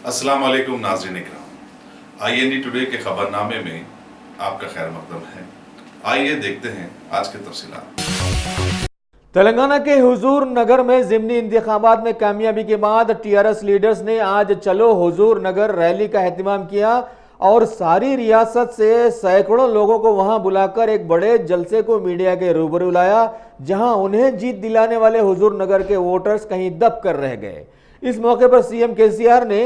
अस्सलाम वालेकुम नाज़रीन इकराम। IND टुडे के खबरनामे में आपका खैर मकदम है। आइए देखते हैं आज के तफसीलात। तेलंगाना के हुजूर नगर में ज़िमनी इंतखाबात में कामयाबी के बाद TRS लीडर्स ने आज चलो हुजूर नगर रैली का एहतमाम किया और सारी रियासत से सैकड़ों लोगों को वहां बुलाकर एक बड़े जलसे को मीडिया के रूबरू लाया, जहां उन्हें जीत दिलाने वाले हुजूर नगर के वोटर्स कहीं दब कर रह गए। इस मौके पर CM KCR ने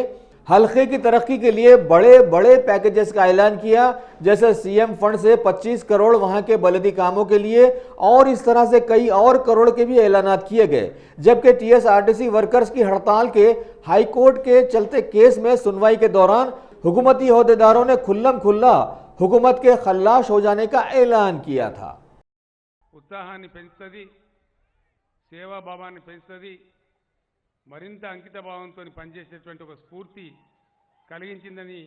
हल्के की तरक्की के लिए बड़े बड़े पैकेजेस का ऐलान किया, जैसे CM फंड से 25 करोड़ वहां के बलदी कामों के लिए और इस तरह से कई और करोड़ के भी ऐलानात किए गए। जबकि TSRTC वर्कर्स की हड़ताल के हाईकोर्ट के चलते केस में सुनवाई के दौरान हुकूमती अहदेदारों ने खुल्लम खुल्ला हुकूमत के खल्लाश हो जाने का ऐलान किया था। ఉత్సాహాన్ని పెంచుతుంది, సేవాభావాన్ని పెంచుతుంది, మరింత అంకిత భావంతో పనిచేసేటువంటి ఒక స్ఫూర్తి కలిగించిందని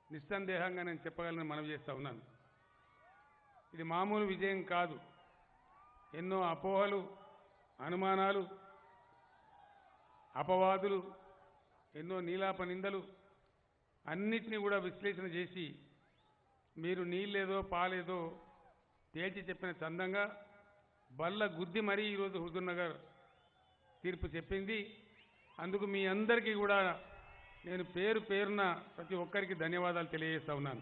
నిస్సందేహంగా నేను చెప్పగలను, మనవి చేస్తా ఉన్నాను. ఇది మామూలు విజయం కాదు. ఎన్నో అపోహలు, అనుమానాలు, అపవాదులు, ఎన్నో నీలాప నిందలు అన్నిటినీ కూడా విశ్లేషణ చేసి మీరు నీళ్ళేదో పాలేదో తేల్చి చెప్పిన చందంగా బల్ల గుద్ది మరీ ఈరోజు హుజూర్నగర్ తీర్పు చెప్పింది. అందుకు మీ అందరికీ కూడా నేను పేరు పేరున ప్రతి ఒక్కరికి ధన్యవాదాలు తెలియజేస్తా ఉన్నాను.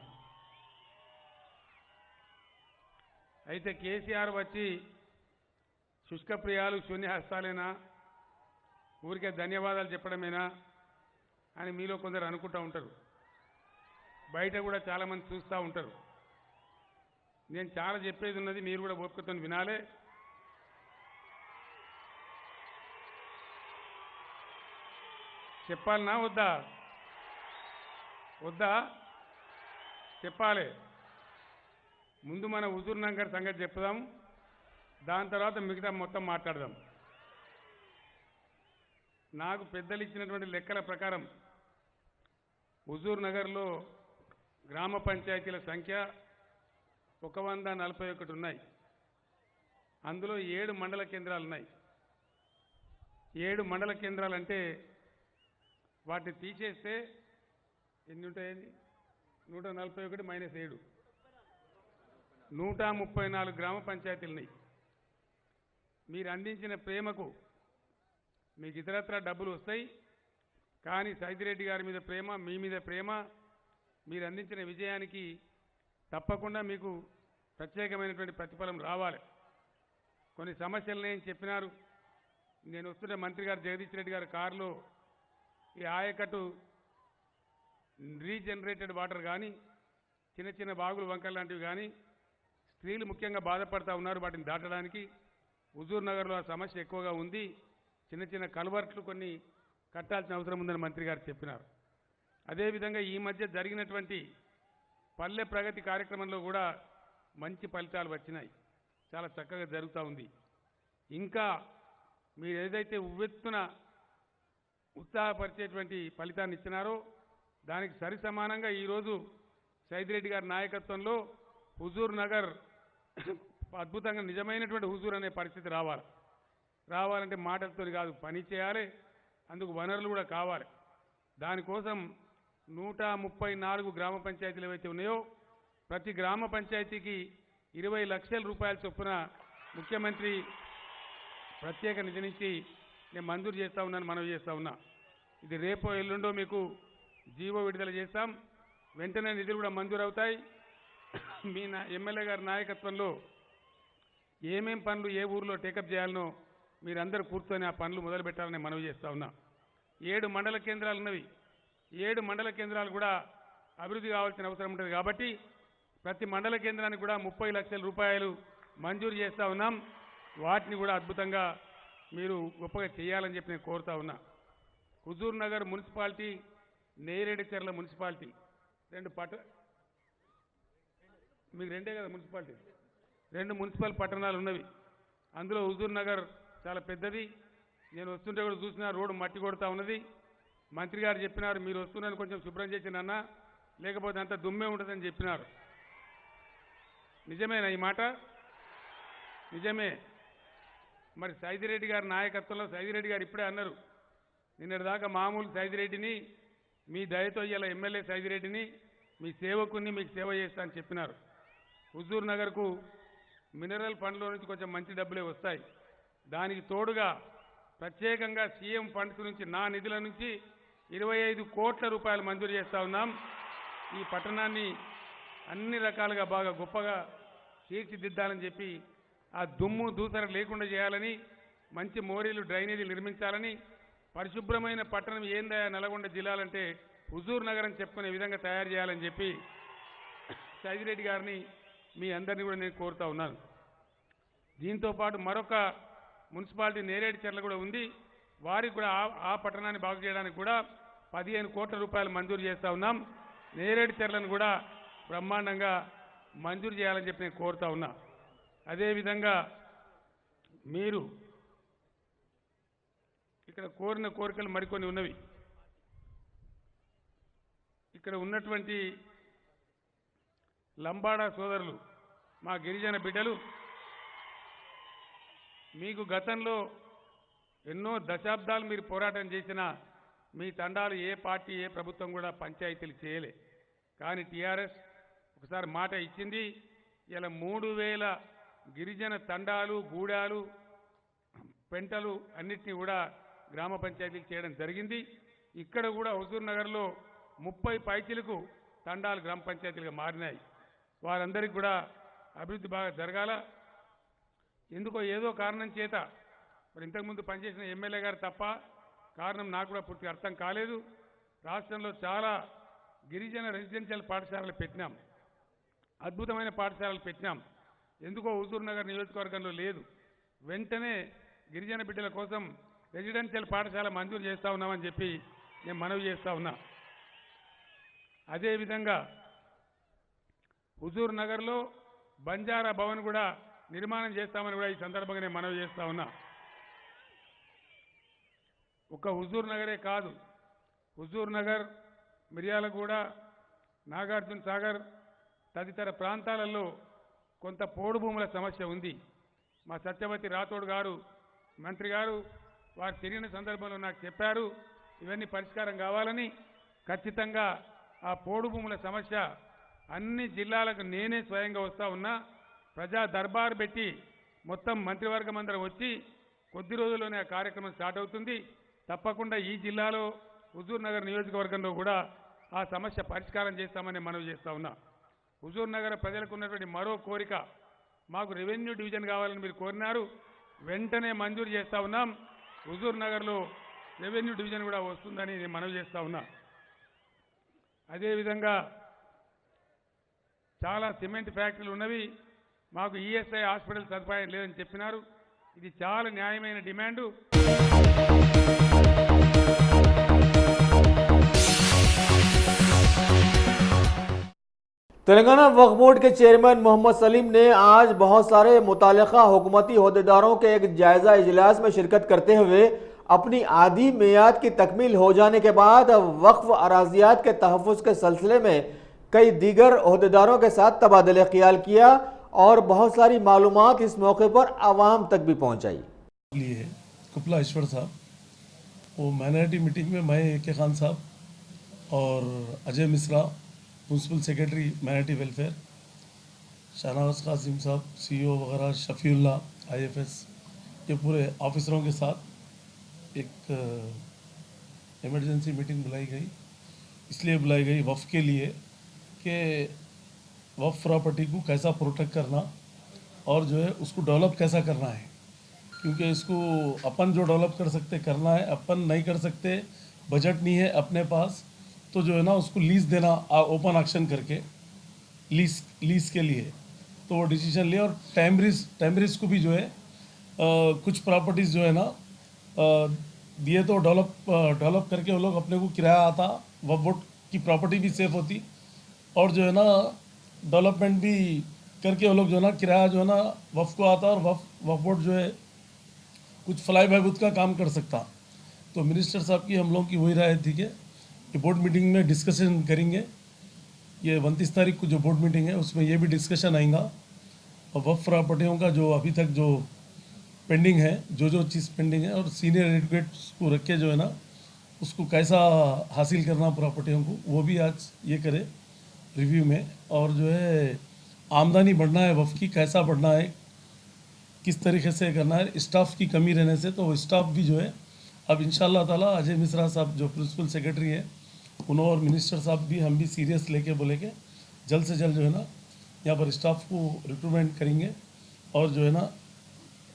అయితే కేసీఆర్ వచ్చి శుష్కప్రియాలు శూన్యహస్తాలేనా, ఊరికే ధన్యవాదాలు చెప్పడమేనా అని మీలో కొందరు అనుకుంటూ ఉంటారు. బయట కూడా చాలామంది చూస్తూ ఉంటారు. నేను చాలా చెప్పేది ఉన్నది, మీరు కూడా ఓపికతో వినాలే. చెప్పాలనా వద్దా? వద్దా? చెప్పాలి. ముందు మన హుజూర్ నగర్ సంగతి చెప్పుదాం, దాని తర్వాత మిగతా మొత్తం మాట్లాడదాం. నాకు పెద్దలు ఇచ్చినటువంటి లెక్కల ప్రకారం హుజూర్ నగర్లో గ్రామ పంచాయతీల సంఖ్య 141 ఉన్నాయి. అందులో 7 మండల కేంద్రాలు ఉన్నాయి. 7 మండల కేంద్రాలంటే వాటిని తీసేస్తే ఎన్ని ఉంటాయండి? 141 మైనస్ 7 134 గ్రామ పంచాయతీలు ఉన్నాయి. మీరు అందించిన ప్రేమకు మీకు ఇతరత్రా డబ్బులు వస్తాయి, కానీ సైదిరెడ్డి గారి మీద ప్రేమ, మీ మీద ప్రేమ, మీరు అందించిన విజయానికి తప్పకుండా మీకు ప్రత్యేకమైనటువంటి ప్రతిఫలం రావాలి. కొన్ని సమస్యలు నేను చెప్పినారు. నేను వస్తుంటే మంత్రి గారు జగదీష్ రెడ్డి గారి కారులో ఈ ఆయకట్టు రీజనరేటెడ్ వాటర్ కానీ, చిన్న చిన్న బాగులు వంకలు లాంటివి కానీ, స్త్రీలు ముఖ్యంగా బాధపడతా ఉన్నారు వాటిని దాటడానికి. హుజూర్ నగర్లో ఆ సమస్య ఎక్కువగా ఉంది. చిన్న చిన్న కల్వర్ట్లు కొన్ని కట్టాల్సిన అవసరం ఉందని మంత్రి గారు చెప్పినారు. అదేవిధంగా ఈ మధ్య జరిగినటువంటి పల్లె ప్రగతి కార్యక్రమంలో కూడా మంచి ఫలితాలు వచ్చినాయి, చాలా చక్కగా జరుగుతూ ఉంది. ఇంకా మీరు ఏదైతే ఉవ్వెత్తున ఉత్సాహపరిచేటువంటి ఫలితాన్ని ఇచ్చినారో దానికి సరి సమానంగా ఈరోజు సైదిరెడ్డి గారి నాయకత్వంలో హుజూర్ నగర్ అద్భుతంగా నిజమైనటువంటి హుజూర్ అనే పరిస్థితి రావాలంటే మాటలతో కాదు, పని చేయాలి. అందుకు వనరులు కూడా కావాలి. దానికోసం 134 గ్రామ పంచాయతీలు ఏవైతే ఉన్నాయో ప్రతి గ్రామ పంచాయతీకి 20 లక్షల రూపాయల చొప్పున ముఖ్యమంత్రి ప్రత్యేక నిధి నుంచి నేను మంజూరు చేస్తూ ఉన్నాను, మనవి చేస్తూ ఉన్నా. ఇది రేపో ఎల్లుండో మీకు జీవో విడుదల చేస్తాం. వెంటనే నిధులు కూడా మంజూరు అవుతాయి. మీ ఎమ్మెల్యే గారి నాయకత్వంలో ఏమేం పనులు ఏ ఊరిలో టేకప్ చేయాలనో మీరందరూ కూర్చొని ఆ పనులు మొదలు పెట్టాలని మనవి చేస్తూ ఉన్నా. 7 మండల కేంద్రాలు ఉన్నవి. 7 మండల కేంద్రాలు కూడా అభివృద్ధి కావాల్సిన అవసరం ఉంటుంది. కాబట్టి ప్రతి మండల కేంద్రానికి కూడా 30 లక్షల రూపాయలు మంజూరు చేస్తూ ఉన్నాం. వాటిని కూడా అద్భుతంగా మీరు గొప్పగా చేయాలని చెప్పి నేను కోరుతా ఉన్నా. హుజూర్ నగర్ మున్సిపాలిటీ, నేరేడుచర్ల మున్సిపాలిటీ మీకు రెండే కదా మున్సిపాలిటీ, 2 మున్సిపల్ పట్టణాలు ఉన్నవి. అందులో హుజూర్ నగర్ చాలా పెద్దది. నేను వస్తుంటే కూడా చూసిన రోడ్డు మట్టి కొడుతూ ఉన్నది. మంత్రి గారు చెప్పినారు, మీరు వస్తున్నారని కొంచెం శుభ్రం చేసినన్న, లేకపోతే అంత దుమ్మే ఉంటుందని చెప్పినారు. నిజమేనా ఈ మాట? నిజమే. మరి సైదిరెడ్డి గారి నాయకత్వంలో సైదిరెడ్డి గారు ఇప్పుడే అన్నారు, నిన్నటిదాకా మామూలు సైదిరెడ్డిని మీ దయతో ఇలా ఎమ్మెల్యే సైదిరెడ్డిని మీ సేవకుని మీకు సేవ చేస్తా అని చెప్పినారు. హుజూర్ నగర్కు మినరల్ ఫండ్లో నుంచి కొంచెం మంచి డబ్బులే వస్తాయి. దానికి తోడుగా ప్రత్యేకంగా సీఎం ఫండ్స్ నుంచి నా నిధుల నుంచి 25 కోట్ల రూపాయలు మంజూరు చేస్తా ఉన్నాం. ఈ పట్టణాన్ని అన్ని రకాలుగా బాగా గొప్పగా తీర్చిదిద్దాలని చెప్పి ఆ దుమ్ము దూసర లేకుండా చేయాలని, మంచి మోరీలు డ్రైనేజీలు నిర్మించాలని, పరిశుభ్రమైన పట్టణం ఏందా నల్గొండ జిల్లాలంటే హుజూర్ నగరం చెప్పుకునే విధంగా తయారు చేయాలని చెప్పి సైదిరెడ్డి గారిని మీ అందరినీ కూడా నేను కోరుతా ఉన్నాను. దీంతో పాటు మరొక మున్సిపాలిటీ నేరేడు చెర్ల కూడా ఉంది. వారికి కూడా ఆ పట్టణాన్ని బాగు చేయడానికి కూడా 15 కోట్ల రూపాయలు మంజూరు చేస్తూ ఉన్నాం. నేరేడు చెర్లను కూడా బ్రహ్మాండంగా మంజూరు చేయాలని చెప్పి నేను కోరుతా ఉన్నా. అదేవిధంగా మీరు ఇక్కడ కోరిన కోరికలు మరికొన్ని ఉన్నవి. ఇక్కడ ఉన్నటువంటి లంబాడా సోదరులు మా గిరిజన బిడ్డలు మీకు గతంలో ఎన్నో దశాబ్దాలు మీరు పోరాటం చేసిన మీ తండాలు ఏ పార్టీ ఏ ప్రభుత్వం కూడా పంచాయతీలు చేయలే. కానీ టీఆర్ఎస్ ఒకసారి మాట ఇచ్చింది. ఇలా 3000 గిరిజన తండాలు గూడాలు పెంటలు అన్నిటినీ కూడా గ్రామ పంచాయతీలు చేయడం జరిగింది. ఇక్కడ కూడా హుజూర్ నగర్లో 30 పైచీలకు తండాలు గ్రామ పంచాయతీలుగా మారినాయి. వారందరికీ కూడా అభివృద్ధి బాగా జరగాల. ఎందుకో ఏదో కారణం చేత మరి ఇంతకుముందు పనిచేసిన ఎమ్మెల్యే గారు తప్ప కారణం నాకు కూడా పూర్తిగా అర్థం కాలేదు. రాష్ట్రంలో చాలా గిరిజన రెసిడెన్షియల్ పాఠశాలలు పెట్టినాం, అద్భుతమైన పాఠశాలలు పెట్టినాం. ఎందుకో హుజూర్ నగర్ నియోజకవర్గంలో లేదు. వెంటనే గిరిజన బిడ్డల కోసం రెసిడెన్షియల్ పాఠశాల మంజూరు చేస్తూ ఉన్నామని చెప్పి నేను మనవి చేస్తూ ఉన్నా. అదేవిధంగా హుజూర్ నగర్లో బంజారా భవన్ కూడా నిర్మాణం చేస్తామని కూడా ఈ సందర్భంగా నేను మనవి చేస్తూ ఉన్నా. ఒక హుజూర్ నగరే కాదు, హుజూర్ నగర్, మిర్యాలగూడ, నాగార్జున సాగర్ తదితర ప్రాంతాలలో కొంత పోడు భూముల సమస్య ఉంది. మా సత్యవతి రాథోడ్ గారు మంత్రి గారు వారు తిరిగిన సందర్భంలో నాకు చెప్పారు ఇవన్నీ పరిష్కారం కావాలని. ఖచ్చితంగా ఆ పోడు భూముల సమస్య అన్ని జిల్లాలకు నేనే స్వయంగా వస్తూ ఉన్నా. ప్రజా దర్బార్ పెట్టి మొత్తం మంత్రివర్గం అందరం వచ్చి కొద్ది రోజుల్లోనే ఆ కార్యక్రమం స్టార్ట్ అవుతుంది. తప్పకుండా ఈ జిల్లాలో హుజూర్ నగర్ నియోజకవర్గంలో కూడా ఆ సమస్య పరిష్కారం చేస్తామని మనవి చేస్తూ ఉన్నా. హుజూర్ నగర్ ప్రజలకు ఉన్నటువంటి మరో కోరిక, మాకు రెవెన్యూ డివిజన్ కావాలని మీరు కోరినారు. వెంటనే మంజూరు చేస్తూ ఉన్నాం. హుజూర్ నగర్లో రెవెన్యూ డివిజన్ కూడా వస్తుందని నేను మనవి చేస్తూ ఉన్నా. అదేవిధంగా చాలా సిమెంట్ ఫ్యాక్టరీలు ఉన్నవి, మాకు ఈఎస్ఐ హాస్పిటల్ సదుపాయం లేదని చెప్పినారు. ఇది చాలా న్యాయమైన డిమాండు. तेलंगाना वक्फ बोर्ड के चेयरमैन मोहम्मद सलीम ने आज बहुत सारे मुतालिका हुकूमती अहदेदारों के एक जायजा इजलास में शिरकत करते हुए अपनी आधी मियाद की तकमील हो जाने के बाद वक्फ अराजियात के तहफ़्फ़ुज़ के सिलसिले में कई दीगर अहदेदारों के साथ तबादला ख्याल किया और बहुत सारी मालूमात इस मौके पर आवाम तक भी पहुँचाई। लिए कुपला ईश्वर साहब, वो माइनॉरिटी मीटिंग में मैं के खान साहब और Ajay Mishra principal secretary minority welfare, Shahnawaz Qasim साहब सीईओ वगैरह, शफीउल्ला आईएफएस, ये पूरे ऑफिसरों के साथ एक इमरजेंसी मीटिंग बुलाई गई। इसलिए बुलाई गई वफ़ के लिए कि वफ़ प्रॉपर्टी को कैसा प्रोटेक्ट करना और जो है उसको डेवलप कैसा करना है, क्योंकि इसको अपन जो डेवलप कर सकते करना है, अपन नहीं कर सकते, बजट नहीं है अपने पास, तो जो है ना उसको लीज देना ओपन ऑक्शन करके लीज के लिए, तो वो डिसीजन लिया। और टाइमरिस को भी जो है कुछ प्रॉपर्टीज़ जो है ना दिए तो डेवलप करके वो लोग अपने को किराया आता, वक्फ बोर्ड की प्रॉपर्टी भी सेफ होती और जो है ना डेवलपमेंट भी करके वो लोग जो है ना किराया जो है ना वक्फ को आता और वक्फ बोर्ड जो है कुछ फलाई बहबूद का काम कर सकता। तो मिनिस्टर साहब की हम लोग की वही राय थी कि बोर्ड मीटिंग में डिस्कशन करेंगे। ये 29 तारीख को जो बोर्ड मीटिंग है उसमें ये भी डिस्कशन आएगा और वक्फ प्रॉपर्टियों का जो अभी तक जो पेंडिंग है, जो चीज़ पेंडिंग है, और सीनियर एडवोकेट्स को रख के जो है ना उसको कैसा हासिल करना प्रॉपर्टियों को, वो भी आज ये करे रिव्यू में। और जो है आमदनी बढ़ना है वफ़ की, कैसा बढ़ना है, किस तरीके से करना है। स्टाफ की कमी रहने से तो वो स्टाफ भी जो है अब इंशाल्लाह ताला अजय मिश्रा साहब जो प्रिंसिपल सेक्रेटरी है उन्होंने और मिनिस्टर साहब भी हम भी सीरियस लेके बोले कि जल्द से जल्द जो है ना यहाँ पर स्टाफ को रिक्रूटमेंट करेंगे और जो है ना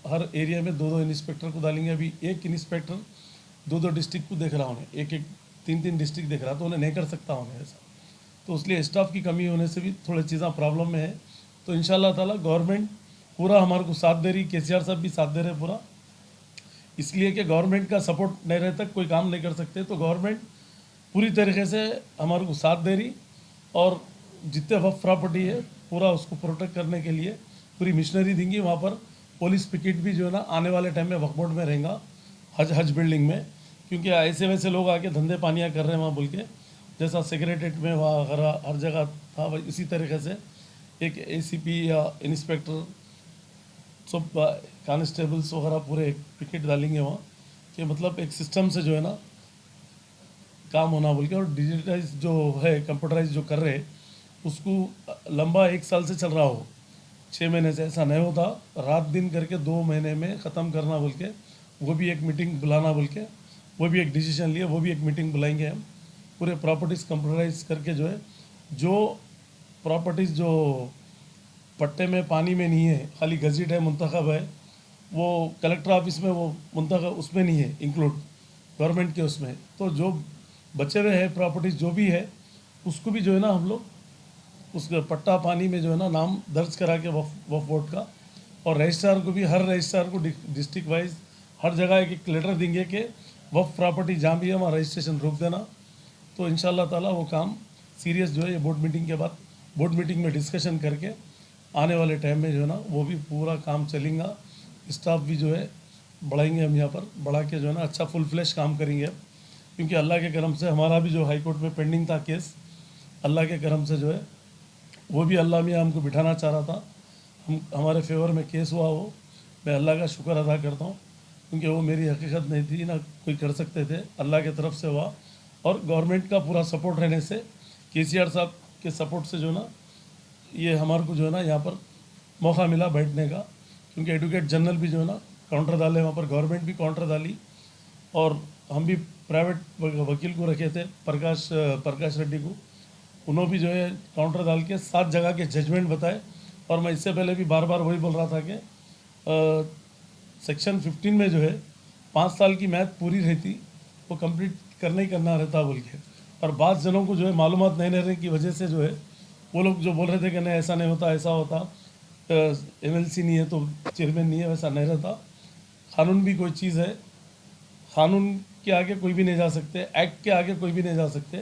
हर एरिया में 2-2 इंस्पेक्टर को डालेंगे। अभी एक इंस्पेक्टर 2-2 डिस्ट्रिक्ट को देख रहा उन्हें, एक 3-3 डिस्ट्रिक्ट देख रहा, तो उन्हें नहीं कर सकता उन्हें ऐसा। तो इसलिए स्टाफ की कमी होने से भी थोड़ी चीज़ें प्रॉब्लम में है। तो इंशाल्लाह ताला गवर्नमेंट पूरा हमारे को साथ दे रही, केसीआर साहब भी साथ दे रहे पूरा, इसलिए कि गवर्नमेंट का सपोर्ट नहीं रहता कोई काम नहीं कर सकते। तो गवर्नमेंट पूरी तरीके से हमारे को साथ दे रही और जितने वक्फ प्रॉपर्टी है पूरा उसको प्रोटेक्ट करने के लिए पूरी मिशनरी देंगी। वहाँ पर पुलिस पिकेट भी जो है ना आने वाले टाइम में वक्फ बोर्ड में रहेगा, हज बिल्डिंग में, क्योंकि ऐसे वैसे लोग आके धंधे पानियाँ कर रहे हैं वहाँ बोल के, जैसा सेक्रेटरीट में वहाँ हर जगह था वही इसी तरीके से एक ACP या इंस्पेक्टर सब कॉन्स्टेबल्स वगैरह पूरे पिकेट डालेंगे वहाँ, कि मतलब एक सिस्टम से जो है ना काम होना बोल के। और डिजिटाइज जो है कंप्यूटराइज जो कर रहे हैं उसको लंबा 1 साल से चल रहा हो, 6 महीने से ऐसा नहीं होता, रात दिन करके 2 महीने में ख़त्म करना बोल के, वो भी एक मीटिंग बुलाना बोल के, वो भी एक डिसीजन लिया, वो भी एक मीटिंग बुलाएंगे हम। पूरे प्रॉपर्टीज़ कंप्यूटराइज करके जो है, जो प्रॉपर्टीज़ जो पट्टे में पानी में नहीं है, खाली गज़ेट है मुंतखब है, वो कलेक्टर ऑफिस में वो मुंतखब उसमें नहीं है इंक्लूड गवर्नमेंट के उसमें, तो जो बचे हुए है प्रॉपर्टीज़ जो भी है उसको भी जो है ना हम लोग उस पट्टा पानी में जो है ना नाम दर्ज करा के वक्फ बोर्ड का, और रजिस्ट्रार को भी, हर रजिस्ट्रार को डिस्ट्रिक्ट वाइज हर जगह एक लेटर देंगे कि वक्फ प्रॉपर्टी जहाँ भी है वहाँ रजिस्ट्रेशन रोक देना। तो इंशाल्लाह ताला वो काम सीरियस जो है ये बोर्ड मीटिंग के बाद, बोर्ड मीटिंग में डिस्कशन करके आने वाले टाइम में जो है ना वो भी पूरा काम चलेगा। स्टाफ भी जो है बढ़ाएंगे हम यहाँ पर, बढ़ा के जो है ना अच्छा फुल फ्लैश काम करेंगे अब, क्योंकि अल्लाह के करम से हमारा भी जो हाई कोर्ट में पेंडिंग था केस, अल्लाह के करम से जो है वो भी अल्लाह मियाँ हमको बिठाना चाह रहा था, हमारे फेवर में केस हुआ। वो मैं अल्लाह का शुक्र अदा करता हूँ, क्योंकि वो मेरी हकीकत नहीं थी ना कोई कर सकते थे, अल्लाह की तरफ से हुआ। और गवर्नमेंट का पूरा सपोर्ट रहने से, केसीआर साहब के सपोर्ट से जो ना ये हमारे को जो है ना यहाँ पर मौका मिला बैठने का, क्योंकि एडवोकेट जनरल भी जो है ना काउंटर डाले वहाँ पर, गवर्नमेंट भी काउंटर डाली, और हम भी प्राइवेट वकील को रखे थे प्रकाश रेड्डी को, उन्होंने भी जो है काउंटर डाल के 7 जगह के जजमेंट बताए। और मैं इससे पहले भी बार बार वही बोल रहा था कि सेक्शन 15 में जो है 5 साल की मैथ पूरी रहती, वो कंप्लीट करना ही करना रहता बोल के, और बाद जनों को जो है मालूमात नहीं रहने की वजह से जो है वो लोग जो बोल रहे थे कि नहीं ऐसा नहीं होता, ऐसा होता, MLC नहीं है तो चेयरमैन नहीं है, वैसा नहीं रहता। कानून भी कोई चीज़ है, कानून के आगे कोई भी नहीं जा सकते, एक्ट के आगे कोई भी नहीं जा सकते,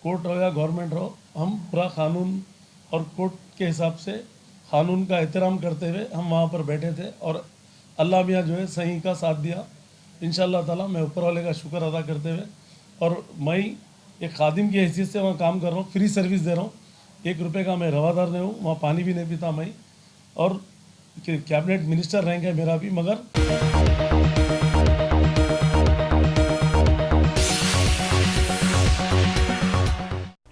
कोर्ट रहो या गवर्नमेंट रहो, हम पूरा कानून और कोर्ट के हिसाब से कानून का एहतराम करते हुए हम वहाँ पर बैठे थे, और अल्लाह मियाँ जो है सही का साथ दिया इंशाल्लाह ताला। मैं ऊपर वाले का शुक्र अदा करते हुए, और मैं एक खादिम की हैसियत से वहाँ काम कर रहा हूँ, फ्री सर्विस दे रहा हूँ, 1 रुपये का मैं रवादार नहीं हूँ, वहाँ पानी भी नहीं पीता मैं, और कैबिनेट मिनिस्टर रहेंगे मेरा भी, मगर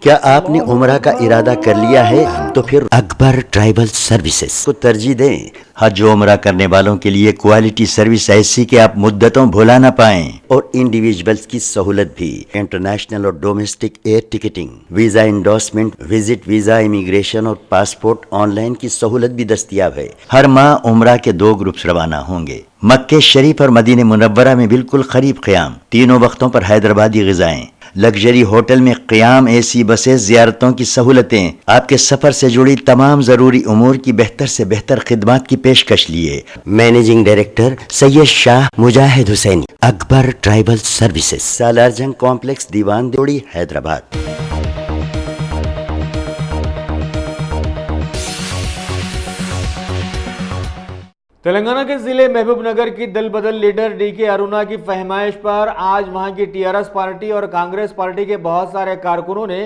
क्या आपने उम्रा का इरादा कर लिया है? तो फिर अकबर ट्राइबल सर्विसेज को तरजीह दें। हज उम्रा करने वालों के लिए क्वालिटी सर्विस ऐसी कि आप मुद्दतों भुला ना पाएं, और इंडिविजुअल्स की सहूलत भी, इंटरनेशनल और domestic air ticketing, visa endorsement, visit visa, immigration और पासपोर्ट ऑनलाइन की सहूलत भी दस्तियाब है। हर माह उम्रा के 2 ग्रुप्स रवाना होंगे। मक्के शरीफ और मदीने मुनव्वरा में बिल्कुल करीब क़याम, तीनों वक्तों पर हैदराबादी ग़िज़ाएं, लग्जरी होटल में क़याम, AC बसें, ज़ियारतों की सहूलतें, आपके सफ़र से जुड़ी तमाम ज़रूरी उमूर की बेहतर से बेहतर खिदमात की पेशकश लिए। Managing director Syed Shah Mujahid Husaini, Akbar tribal services, Salarjung complex, Diwan Deodi, Hyderabad. Telangana के जिले महबूबनगर की दल बदल लीडर DK अरुणा की फहमाइश पर आज वहां की TRS पार्टी और कांग्रेस पार्टी के बहुत सारे कारकुनों ने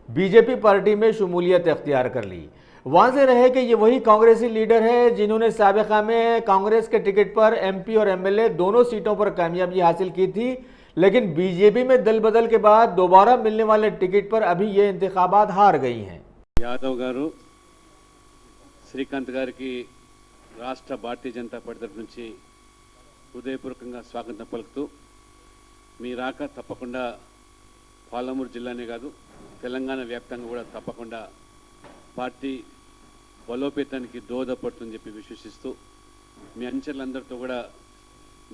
BJP पार्टी में शमूलियत इख्तियार कर ली। वाज़ेह रहे कि ये वही कांग्रेसी लीडर है जिन्होंने साबिक़ा में कांग्रेस के टिकट पर MP और MLA दोनों सीटों पर कामयाबी हासिल की थी, लेकिन बीजेपी में दल बदल के बाद दोबारा मिलने वाले टिकट पर अभी ये इंतखाबात हार गई हैं। యాదవ్ గారు శ్రీకాంత్ గారికి రాష్ట్ర భారతీయ జనతా పార్టీ తరఫు నుంచి హృదయపూర్వకంగా స్వాగతం పలుకుతూ మీ రాక తప్పకుండా పాలమూరు జిల్లానే కాదు తెలంగాణ వ్యాప్తంగా కూడా తప్పకుండా పార్టీ బలోపేతానికి దోహదపడుతుందని చెప్పి విశ్వసిస్తూ మీ అనుచరులందరితో కూడా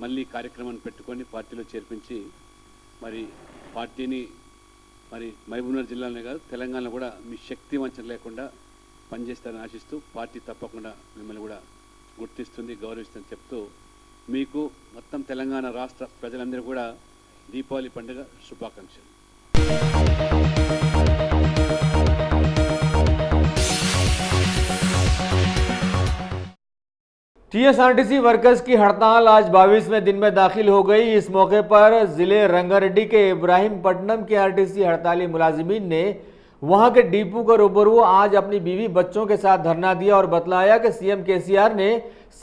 మళ్ళీ కార్యక్రమాన్ని పెట్టుకొని పార్టీలో చేర్పించి మరి పార్టీని మరి మహబూబ్నగర్ జిల్లాలోనే కాదు తెలంగాణలో కూడా మీ శక్తి వంచన లేకుండా పనిచేస్తారని ఆశిస్తూ పార్టీ తప్పకుండా మిమ్మల్ని కూడా గుర్తిస్తుంది గౌరవిస్తుందని చెప్తూ మీకు మొత్తం తెలంగాణ రాష్ట్ర ప్రజలందరూ కూడా దీపావళి పండుగ శుభాకాంక్షలు। टीएसआरटीसी वर्कर्स की हड़ताल आज 22वें दिन में दाखिल हो गई। इस मौके पर जिले रंगारेड्डी के इब्राहिमपट्टनम के आरटीसी हड़ताली मुलाजिमीन ने वहां के डिपो का रूबरू आज अपनी बीवी बच्चों के साथ धरना दिया और बतलाया कि सीएम केसीआर ने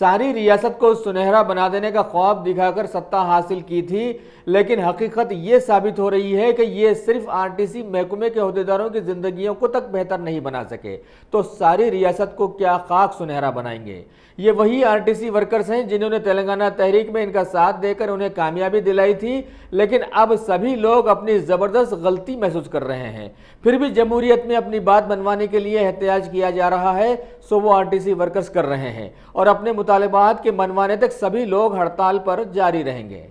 सारी रियासत को सुनहरा बना देने का ख्वाब दिखाकर सत्ता हासिल की थी, लेकिन हकीकत ये साबित हो रही है कि ये सिर्फ आरटीसी महकमे के अहदेदारों की जिंदगियों को तक बेहतर नहीं बना सके तो सारी रियासत को क्या खाक सुनहरा बनाएंगे। ये वही आरटीसी वर्कर्स हैं जिन्होंने तेलंगाना तहरीक में इनका साथ देकर उन्हें कामयाबी दिलाई थी, लेकिन अब सभी लोग अपनी जबरदस्त गलती महसूस कर रहे हैं। फिर भी जमहूरियत में अपनी बात मनवाने के लिए एहतियाज किया जा रहा है, सो वो आरटीसी वर्कर्स कर रहे हैं और अपने मुतालिबात के मनवाने तक सभी लोग हड़ताल पर जारी रहेंगे।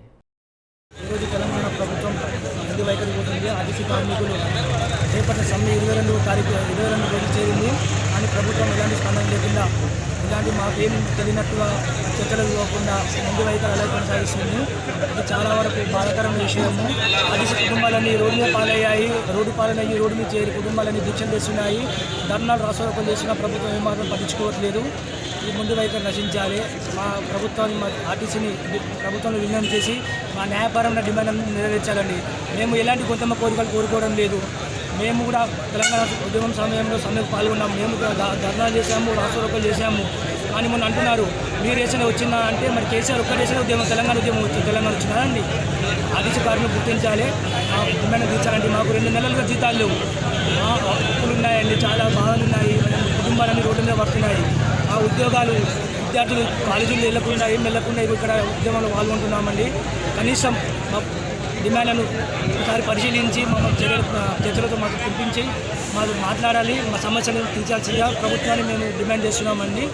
తెలంగాణ ప్రభుత్వం ముందు వైఖరి పోతుంది। ఆర్టీసీ కార్మికులు రేపటి సమ్మె 22 రోజులు చేరింది కానీ ప్రభుత్వం ఎలాంటి స్పందన లేకుండా ఇలాంటి మాకేం తెలియనట్టుగా చర్చలు ఇవ్వకుండా ముందు వైఖరి అలా కొనసాగిస్తుంది। ఇది చాలా వరకు బాధాకరమైన విషయము। ఆర్టీసీ కుటుంబాలన్నీ రోడ్డు మీద పాలయ్యాయి, రోడ్డు మీద చేరి కుటుంబాలన్నీ దీక్షలు చేస్తున్నాయి, ధర్నాలు రాష్ట్రాలు చేసిన ప్రభుత్వం ఏమాత్రం పట్టించుకోవట్లేదు। ఈ ముందు వైఖరి నశించాలి। మా ప్రభుత్వాన్ని ఆర్టీసీని ప్రభుత్వంలో విలీనం చేసి మా న్యాయపరమైన డిమాండ్ నెరవేర్చాలండి। మేము ఎలాంటి కొంతమ కోరికలు కోరుకోవడం లేదు। మేము కూడా తెలంగాణ ఉద్యమం సమయంలో సమ్మెకు పాల్గొన్నాము, మేము ధర్నాలు చేశాము, రాష్ట్రోపలు చేశాము। కానీ మొన్న అంటున్నారు మీరు వేసిన వచ్చిందా అంటే మరి కేసీఆర్ ఒక్కటి వేసిన ఉద్యమం తెలంగాణ ఉద్యమం తెలంగాణ వచ్చిందా అండి? ఆర్టీసీ కార్మికులు గుర్తించాలి, డిమాండ్ తీర్చాలండి। మాకు 2 నెలలుగా జీతాలు లేవు, హక్కులు ఉన్నాయండి, చాలా బాధలు ఉన్నాయి, కుటుంబాలన్నీ రోడ్డు మీద పడుతున్నాయి। ఆ ఉద్యోగాలు విద్యార్థులు కాలేజీలు వెళ్ళకుండా ఏం వెళ్ళకుండా ఇక్కడ ఉద్యమంలో పాల్గొంటున్నామండి। కనీసం మా డిమాండ్లను ఒకసారి పరిశీలించి మా చర్చలతో మాకు పిలిపించి మాకు మాట్లాడాలి, మా సమస్యలను తీర్చాల్సిందిగా ప్రభుత్వాన్ని మేము డిమాండ్ చేస్తున్నామండి।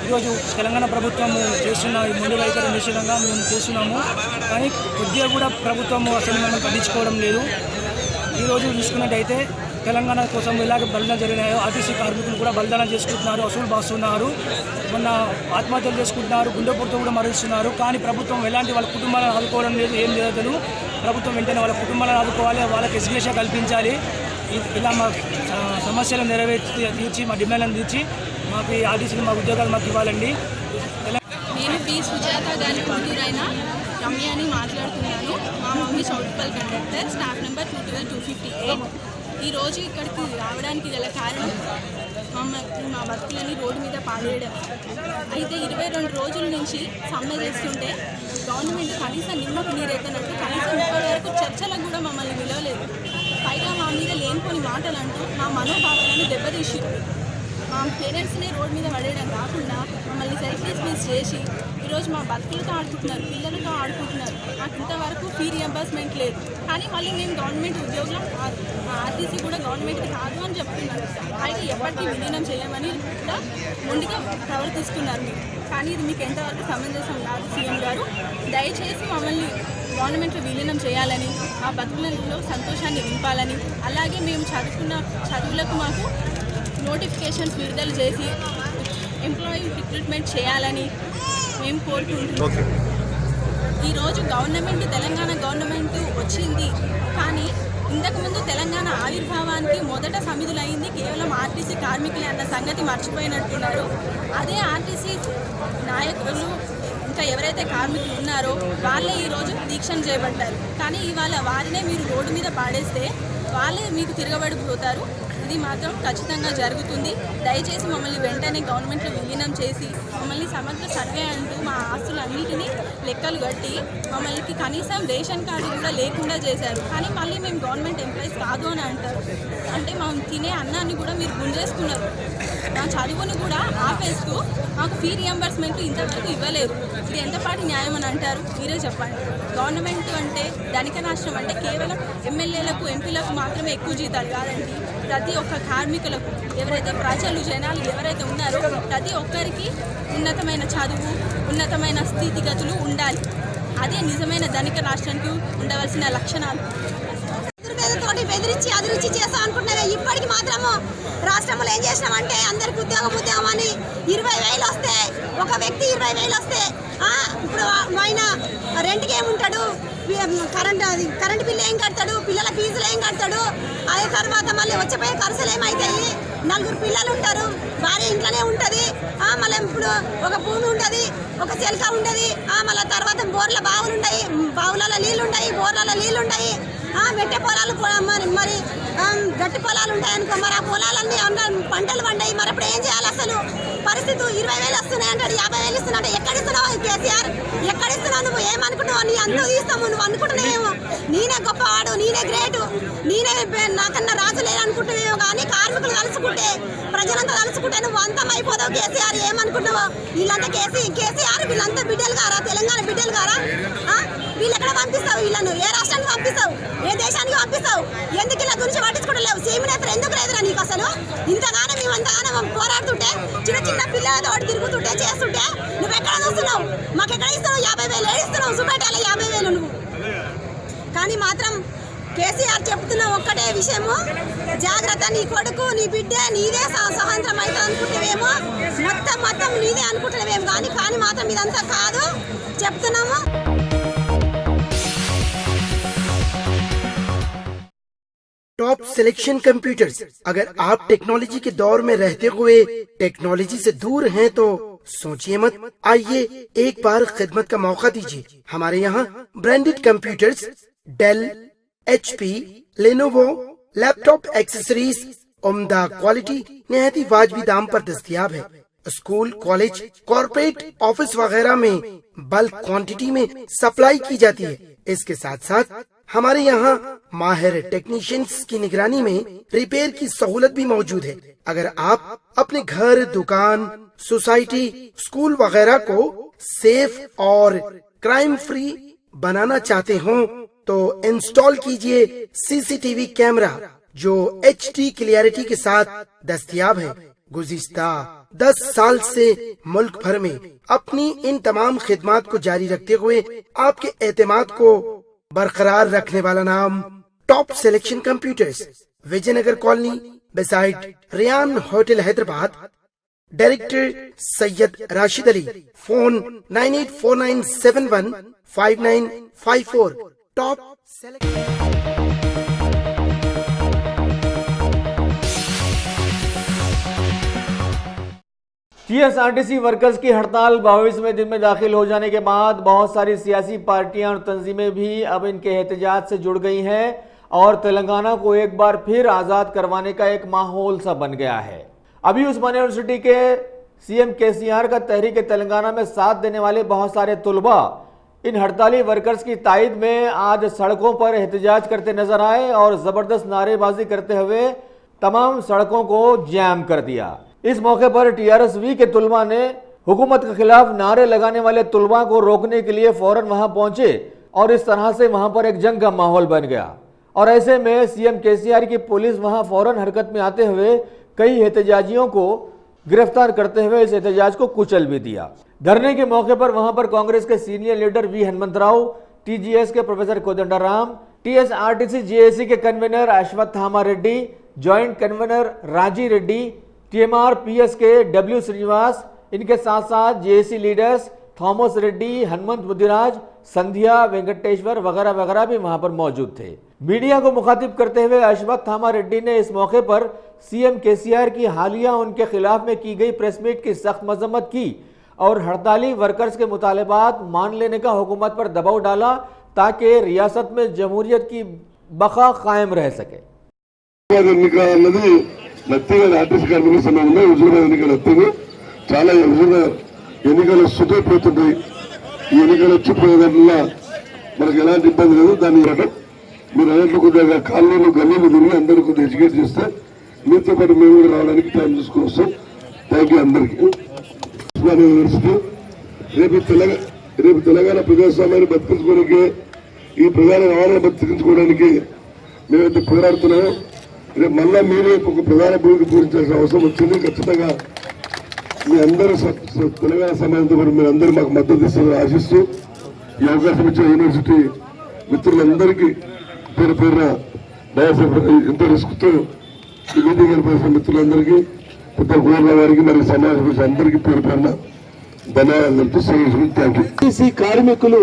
ఈరోజు తెలంగాణ ప్రభుత్వం చేస్తున్న ఈ ముందు వైఖరి నిశ్చితంగా మేము చేస్తున్నాము, కానీ కొద్దిగా కూడా ప్రభుత్వం అసలు మనం పట్టించుకోవడం లేదు। ఈరోజు చూసుకున్నట్టయితే తెలంగాణ కోసం ఎలాగ బలిదానం జరిగినాయో ఆర్టీసీ కార్మికులు కూడా బలిదానం చేసుకుంటున్నారు, వసూలు బాస్తున్నారు, మొన్న ఆత్మహత్యలు చేసుకుంటున్నారు, గుండెపోటుతో కూడా మరణిస్తున్నారు। కానీ ప్రభుత్వం ఎలాంటి వాళ్ళ కుటుంబాలను ఆదుకోవడం లేదు, ఏం లేదు। ప్రభుత్వం వెంటనే వాళ్ళ కుటుంబాలను ఆదుకోవాలి, వాళ్ళకి ఎగ్జిక్యూషన్ కల్పించాలి। ఇలా మా సమస్యలు తీర్చి మా డిమాండ్లను తీర్చి మాకు ఈ ఆర్టీసీని మా ఉద్యోగాలు మాకు ఇవ్వాలండి। నేను పి సుజాత గారి కూతురైన రమ్యని మాట్లాడుతున్నాను। మా mummy Choutuppal conductor, staff number 212-258। ఈరోజు ఇక్కడికి రావడానికి గల కారణం మా బతుకులని రోడ్డు మీద పాడేయడం। అయితే 22 రోజుల నుంచి సమ్మె చేస్తుంటే గవర్నమెంట్ కనీసం నిమ్మకు నీరెత్తనట్టు కనీసం ఇప్పటి వరకు చర్చలకు కూడా మమ్మల్ని విలువలేదు। పైగా మా మీద లేనిపోని మాటలు అంటూ మా మనోభావాలను దెబ్బతీసి మా పేరెంట్స్ని రోడ్డు మీద పడేయడం కాకుండా మమ్మల్ని సెల్ఫ్ డిస్మిస్ చేసి ఈరోజు మా బతుకులతో ఆడుకుంటున్నారు, పిల్లలతో ఆడుకుంటున్నారు। మాకు ఇంతవరకు ఫీ రియంబర్స్మెంట్ లేదు, కానీ మళ్ళీ మేము గవర్నమెంట్ ఉద్యోగులం కాదు, మా ఆర్టీసీ కూడా గవర్నమెంట్కి కాదు అని చెప్తున్నారు। పైగా ఎప్పటికీ విలీనం చేయమని కూడా మొండిగా ప్రవర్తిస్తున్నారు మీరు, కానీ ఇది మీకు ఎంతవరకు సమంజసం కాదు। సీఎం గారు దయచేసి మమ్మల్ని గవర్నమెంట్లో విలీనం చేయాలని, మా బతుకులలో సంతోషాన్ని నింపాలని, అలాగే మేము చదువుకున్న చదువులకు మాకు నోటిఫికేషన్స్ విడుదల చేసి ఎంప్లాయీ రిక్రూట్మెంట్ చేయాలని మేము కోరుకుంటున్నాం। ఈరోజు తెలంగాణ గవర్నమెంట్ వచ్చింది, కానీ ఇంతకుముందు తెలంగాణ ఆవిర్భావానికి మొదట సమిధులైంది కేవలం ఆర్టీసీ కార్మికులే అన్న సంగతి మర్చిపోయినట్టున్నారు। అదే ఆర్టీసీ నాయకులు ఇంకా ఎవరైతే కార్మికులు ఉన్నారో వాళ్ళే ఈరోజు దీక్షను చేపట్టారు, కానీ ఇవాళ వారినే మీరు రోడ్డు మీద పాడేస్తే వాళ్ళే మీకు తిరగబడిపోతారు। ఇది మాత్రం ఖచ్చితంగా జరుగుతుంది। దయచేసి మమ్మల్ని వెంటనే గవర్నమెంట్లో విలీనం చేసి మమ్మల్ని సమగ్ర సర్వే అంటూ మా ఆస్తులన్నిటినీ లెక్కలు కట్టి మమ్మల్ని కనీసం రేషన్ కార్డు కూడా లేకుండా చేశారు. కానీ మళ్ళీ మేము గవర్నమెంట్ ఎంప్లాయీస్ కాదు అని అంటారు. అంటే మేము తినే అన్నాన్ని కూడా మీరు గుంజేసుకున్నారు. మా చదువుని కూడా ఆపేస్తూ మాకు ఫీ రియంబర్స్మెంట్ ఇంతవరకు ఇవ్వలేరు. ఇది ఎంతపాటి న్యాయం అని అంటారు? మీరే చెప్పండి. గవర్నమెంట్ అంటే ధనిక రాష్ట్రం అంటే కేవలం ఎమ్మెల్యేలకు ఎంపీలకు మాత్రమే ఎక్కువ జీతాలు కాదండి. ప్రతి ఒక్క కార్మికులకు, ఎవరైతే ప్రజలు జనాలు ఎవరైతే ఉన్నారో ప్రతి ఒక్కరికి ఉన్నతమైన చదువు, ఉన్నతమైన స్థితిగతులు ఉండాలి. అదే నిజమైన ధనిక రాష్ట్రానికి ఉండవలసిన లక్షణాలు. తోటి బెదిరించి అభివృద్ధి చేస్తాం అనుకుంటున్నావే. ఇప్పటికి మాత్రము రాష్ట్రంలో ఏం చేసినామంటే అందరికి ఉద్యోగం అని 20,000 వస్తే, ఒక వ్యక్తి 20,000 వస్తే ఇప్పుడు ఆయన రెంట్కి ఏముంటాడు, కరెంట్ బిల్లు ఏం కడతాడు, పిల్లల ఫీజులు ఏం కడతాడు, అదే తర్వాత మళ్ళీ వచ్చిపోయే ఖర్చులు ఏమవుతాయి. 4 పిల్లలు ఉంటారు, భార్య ఇంట్లోనే ఉంటుంది, మళ్ళీ ఇప్పుడు ఒక భూమి ఉంటుంది, ఒక చెలక ఉంటుంది, మళ్ళీ తర్వాత బావులు ఉంటాయి, బావులలో నీళ్ళు ఉంటాయి, బోర్లలో నీళ్ళు ఉంటాయి, మెట్టే పొలాలు మరి గట్టి పొలాలు ఉంటాయి అనుకో. మరి ఆ పొలాలన్నీ పంటలు పండాయి. మరి అప్పుడు ఏం చేయాలి? అసలు పరిస్థితి 20,000 వస్తున్నాయి అంటాడు, 50,000 ఇస్తున్నాడు. ఎక్కడ ఇస్తున్నావు కేసీఆర్? ఎక్కడ ఇస్తున్నావు? నువ్వు ఏమనుకుంటున్నావు? నీ అంతా తీస్తాము నువ్వు అనుకుంటున్నావేమో. నేనే గొప్పవాడు, నేనే గ్రేటు, నేనే నాకన్నా రాజు లేదనుకుంటున్నావేమో. కానీ కార్మికులు కలుసుకుంటే, ప్రజలంతా కలుసుకుంటే నువ్వు అంతం అయిపోతావు. కేసీఆర్ ఏమనుకుంటున్నావు? వీళ్ళంతా కేసీఆర్ వీళ్ళంతా బిడ్డలు గారా? తెలంగాణ బిడ్డలు గారా? వీళ్ళు ఎక్కడ పంపిస్తావు? వీళ్ళను ఏ రాష్ట్రానికి పంపిస్తావు? ఏ దేశానికి పంపిస్తావు? ఎందుకు ఇలా గురించి పట్టించుకోవట్లేవు? సీమినేతలు ఎందుకు లేదురా నీకు అసలు? ఇంతగానో మేము అంతగానో పోరాడుతుంటే, చిన్న పిల్లలతో తిరుగుతుంటే చేస్తుంటే నువ్వు ఎక్కడ చూస్తున్నావు? మాకు ఎక్కడ ఇస్తున్నావు? 50,000 ఏడిస్తున్నావు. సుపేటాల 50,000 నువ్వు. కానీ మాత్రం కేసీఆర్ చెప్తున్న ఒక్కటే విషయము, జాగ్రత్త, నీ కొడుకు నీ బిడ్డ నీదే స్వతంత్రం అవుతుంది అనుకుంటేవేమో, మొత్తం నీదే అనుకుంటున్నావేమో. కానీ మాత్రం ఇదంతా కాదు చెప్తున్నాము. Top selection computers. अगर आप टेक्नोलॉजी के दौर में रहते हुए टेक्नोलॉजी से दूर हैं तो सोचिए मत, आइए एक बार खिदमत का मौका दीजिए। हमारे यहाँ branded computers Dell, HP, Lenovo, laptop accessories उम्दा क्वालिटी निहायत ही वाजबी दाम पर दस्तयाब है। स्कूल, कॉलेज, कॉर्पोरेट, ऑफिस वगैरह में बल्क क्वांटिटी में सप्लाई की जाती है। इसके साथ साथ हमारे यहाँ माहिर टेक्नीशियंस की निगरानी में रिपेयर की सहूलत भी मौजूद है। अगर आप अपने घर, दुकान, सोसाइटी, स्कूल वगैरह को सेफ और क्राइम फ्री बनाना चाहते हो तो इंस्टॉल कीजिए CCTV कैमरा जो HD क्लियरिटी के साथ दस्तयाब है। गुज़िश्ता 10 साल से मुल्क भर में अपनी इन तमाम खिदमात को जारी रखते हुए आपके एतमाद को बरकरार रखने वाला नाम top selection computers, Vijayanagar colony beside Riyan hotel Hyderabad. Director Syed Rashid Ali. Phone 9849715954। Top TSRTC workers की हड़ताल 22वें दिन में दाखिल हो जाने के बाद बहुत सारी सियासी पार्टियां और तंजीमें भी अब इनके एहतजाज से जुड़ गई हैं और तेलंगाना को एक बार फिर आज़ाद करवाने का एक माहौल सा बन गया है। अभी उस्मानिया यूनिवर्सिटी के CM KCR का तहरीक तेलंगाना में साथ देने वाले बहुत सारे तुलबा इन हड़ताली वर्कर्स की तायद में आज सड़कों पर एहतजाज करते नजर आए और जबरदस्त नारेबाजी करते हुए तमाम सड़कों को जैम कर दिया। इस मौके पर TRSV के तुलबा ने हुकूमत के खिलाफ नारे लगाने वाले तुलबा को रोकने के लिए फौरन वहां पहुंचे और इस तरह से वहां पर एक जंग का माहौल बन गया और ऐसे में CM KCR की पुलिस वहां फौरन हरकत में आते हुए कई एहतजाजियों को गिरफ्तार करते हुए इस एहतजाज को कुचल भी दिया। धरने के मौके पर वहां पर कांग्रेस के senior leader V Hanumantharao, TGS के प्रोफेसर कोदंडराम, TSRTC JAC के convener Ashwathama Reddy, joint convener Raji Reddy, TMR PS के W श्रीनिवास, इनके साथ साथ JAC लीडर्स थॉमस रेड्डी, हनुमंत बुद्धिराज, संध्या वेंकटेश्वर वगैरह वगैरह भी वहां पर मौजूद थे। मीडिया को मुखातिब करते हुए अश्वत्थामा रेड्डी ने इस मौके पर CM KCR की हालिया उनके खिलाफ में की गई प्रेस मीट की सख्त मजम्मत की और हड़ताली वर्कर्स के मुतालबात मान लेने का हुकूमत पर दबाव डाला ताकि रियासत में जमहूरियत की बका कायम रह सके। నత్తిగా ఆర్టీసీ కార్మికుల సంఘంలో హుజూరాబాద్ ఎన్నికలు వస్తుంది. చాలా హుజూరాబాద్ ఎన్నికలు వస్తుంటాయి. ఈ ఎన్నికలు వచ్చిపోయే దాంట్లో మనకు ఎలాంటి ఇబ్బంది లేదు. దాన్ని మీరు అన్నట్లు కొద్దిగా కాలనీలు గల్లీలు తిరిగి అందరూ కొద్దిగా ఎడ్యుకేట్ చేస్తే మీతో పాటు మేము కూడా రావడానికి టైం తీసుకుని వస్తాం. థ్యాంక్ యూ అందరికీ. ఉస్మానియా యూనివర్సిటీ రేపు తెలంగాణ ప్రజాస్వామ్యాన్ని బతికించుకోవడానికి, ఈ ప్రధాన రవాణా బతికించుకోవడానికి మేమైతే పోరాడుతున్నామో రేపు మళ్ళా మీరే ఒక ప్రధాన భూమికి పూరించాల్సిన అవసరం వచ్చింది. ఖచ్చితంగా మీ అందరూ తెలంగాణ సమాజంతో పాటు మీరు అందరూ మాకు మద్దతు ఇస్తారని ఆశిస్తూ ఈ అవకాశం ఇచ్చిన యూనివర్సిటీ మిత్రులందరికీ పేరు పేరున ఎంతో రిస్క్తో ఈ మీటింగ్ ఏర్పడిన మిత్రులందరికీ, పెద్ద గోర్ల వారికి మరియు సమాజం అందరికీ పేరు పేరున ధన్యవాదాలు తెలుపుతూ థ్యాంక్ యూ. కార్మికులు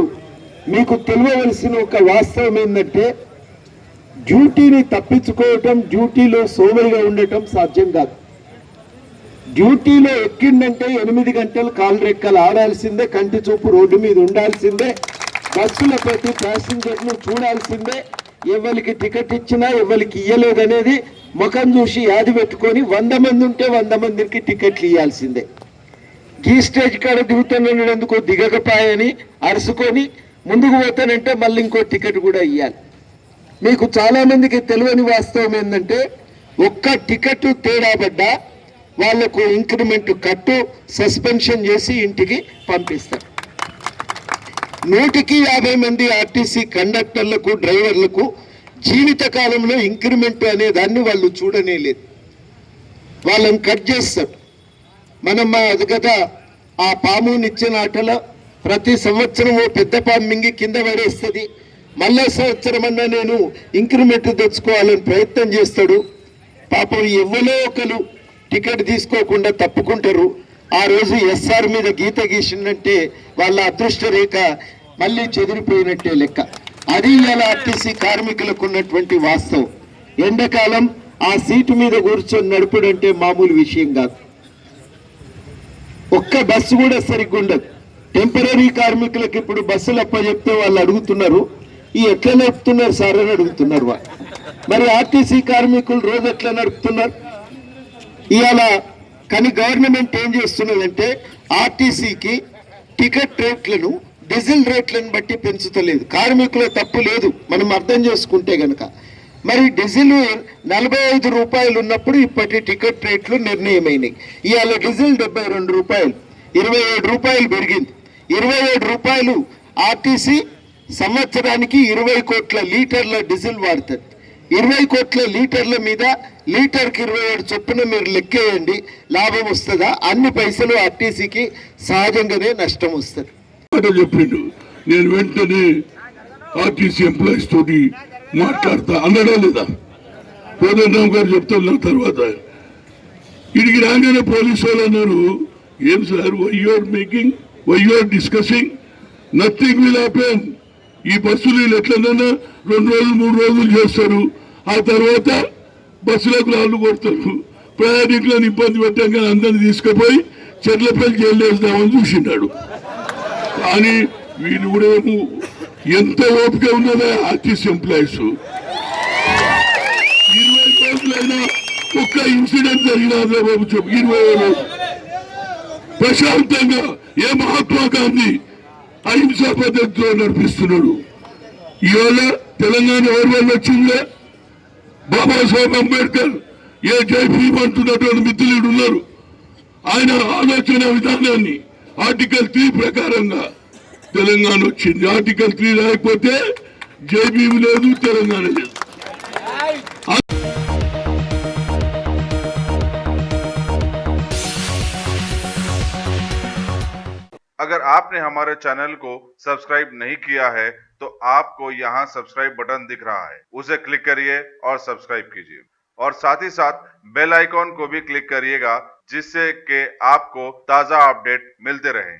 మీకు తెలియవలసిన ఒక వాస్తవం ఏంటంటే డ్యూటీని తప్పించుకోవటం, డ్యూటీలో సోమరిగా ఉండటం సాధ్యం కాదు. డ్యూటీలో ఎక్కిందంటే 8 గంటలు కాలు రెక్కలు ఆడాల్సిందే, కంటి చూపు రోడ్డు మీద ఉండాల్సిందే, బస్సుల ప్రతి ప్యాసింజర్ను చూడాల్సిందే, ఎవరికి టికెట్ ఇచ్చినా ఎవరికి ఇయ్యలేదనేది ముఖం చూసి యాది పెట్టుకొని 100 మంది ఉంటే 100 మందికి టికెట్లు ఇవ్వాల్సిందే. ఈ స్టేజ్ కాడ దిగుతున్నందుకు దిగకపాయని అరుసుకొని ముందుకు పోతానంటే మళ్ళీ ఇంకో టికెట్ కూడా ఇవ్వాలి. మీకు చాలా మందికి తెలియని వాస్తవం ఏంటంటే ఒక్క టికెట్ తేడా పడ్డా వాళ్లకు ఇంక్రిమెంట్ కట్టు సస్పెన్షన్ చేసి ఇంటికి పంపిస్తారు. 150 మంది ఆర్టీసీ కండక్టర్లకు డ్రైవర్లకు జీవిత కాలంలో ఇంక్రిమెంట్ అనే దాన్ని వాళ్ళు చూడనే లేదు. వాళ్ళని కట్ చేస్తారు. మనం కదా ఆ పామునిచ్చిన ఆటలో ప్రతి సంవత్సరం ఓ పెద్ద పాము మింగి కింద పడేస్తుంది. మళ్ళా సంవత్సరం అన్నా నేను ఇంక్రిమెంట్ తెచ్చుకోవాలని ప్రయత్నం చేస్తాడు. పాపం ఎవరో ఒకరు టికెట్ తీసుకోకుండా తప్పుకుంటారు. ఆ రోజు ఎస్ఆర్ మీద గీత గీసిందంటే వాళ్ళ అదృష్ట రేఖ మళ్ళీ చెదిరిపోయినట్టే లెక్క. అది ఇలా ఆర్టీసీ కార్మికులకు ఉన్నటువంటి వాస్తవం. ఎండాకాలం ఆ సీటు మీద కూర్చొని నడుపుడంటే మామూలు విషయం కాదు. ఒక్క బస్సు కూడా సరిగ్గా ఉండదు. టెంపరీ కార్మికులకు ఇప్పుడు బస్సులు అప్పచెప్తే వాళ్ళు అడుగుతున్నారు, ఈ ఎట్లా నడుపుతున్నారు సార్ అని అడుగుతున్నారు. మరి ఆర్టీసీ కార్మికులు రోజు ఎట్లా నడుపుతున్నారు ఇవాళ? కానీ గవర్నమెంట్ ఏం చేస్తున్నదంటే ఆర్టీసీకి టికెట్ రేట్లను డీజిల్ రేట్లను బట్టి పెంచుతలేదు. కార్మికుల తప్పు లేదు, మనం అర్థం చేసుకుంటే గనక. మరి డీజిల్ 45 రూపాయలు ఉన్నప్పుడు ఇప్పటి టికెట్ రేట్లు నిర్ణయమైనవి. ఇవాళ డీజిల్ 72 రూపాయలు, 27 రూపాయలు పెరిగింది. 27 రూపాయలు ఆర్టీసీ సంవత్సరానికి 20 కోట్ల లీటర్ల డీజిల్ వాడుతుంది. 20 కోట్ల లీటర్ల మీద లీటర్కి 27 చొప్పున మీరు లెక్కేయండి, లాభం వస్తుందా? అన్ని పైసలు ఆర్టీసీకి సహజంగానే నష్టం వస్తుంది. చెప్పిండు నేను వెంటనే ఆర్టీసీ ఎంప్లాయీస్ తోటి మాట్లాడతా అన్నాడా లేదా? కోదండరామ్ గారు చెప్తున్న తర్వాత ఇడికి రాగానే పోలీసు వాళ్ళు అన్నారు, ఏం sir why you are discussing, nothing will happen. ఈ బస్సులు వీళ్ళు ఎట్లన్నా 2 రోజులు 3 రోజులు చేస్తారు, ఆ తర్వాత బస్సులకు రాళ్ళు కొడతారు, ప్రయాణికులను ఇబ్బంది పెట్టాక అందరినీ తీసుకుపోయి చెట్లపల్లి జైలు వేద్దామని చూసినాడు. కానీ వీళ్ళు కూడా ఏమో ఎంత ఓపిక ఉన్నదా ఆర్టీసీ ఎంప్లాయీస్. 20 రోజులైనా ఒక్క ఇన్సిడెంట్ జరిగినా బాబు చెప్పు. 20 రోజులు ప్రశాంతంగా ఏ మహాత్మా గాంధీ అహింసా పద్ధతిలో నడిపిస్తున్నాడు. ఇవాళ తెలంగాణ ఎవరి వల్ల వచ్చిందే? బాబాసాహెబ్ అంబేద్కర్ ఏ జై భీమ్ అంటున్నటువంటి మిత్రులు ఉన్నారు. ఆయన ఆలోచన విధానాన్ని ఆర్టికల్ 3 ప్రకారంగా తెలంగాణ వచ్చింది. ఆర్టికల్ 3 రాకపోతే జై భీమ్ లేదు, తెలంగాణ లేదు. अगर आपने हमारे चैनल को सब्सक्राइब नहीं किया है तो आपको यहाँ सब्सक्राइब बटन दिख रहा है, उसे क्लिक करिए और सब्सक्राइब कीजिए और साथ ही साथ बेल आइकॉन को भी क्लिक करिएगा जिससे कि आपको ताज़ा अपडेट मिलते रहें।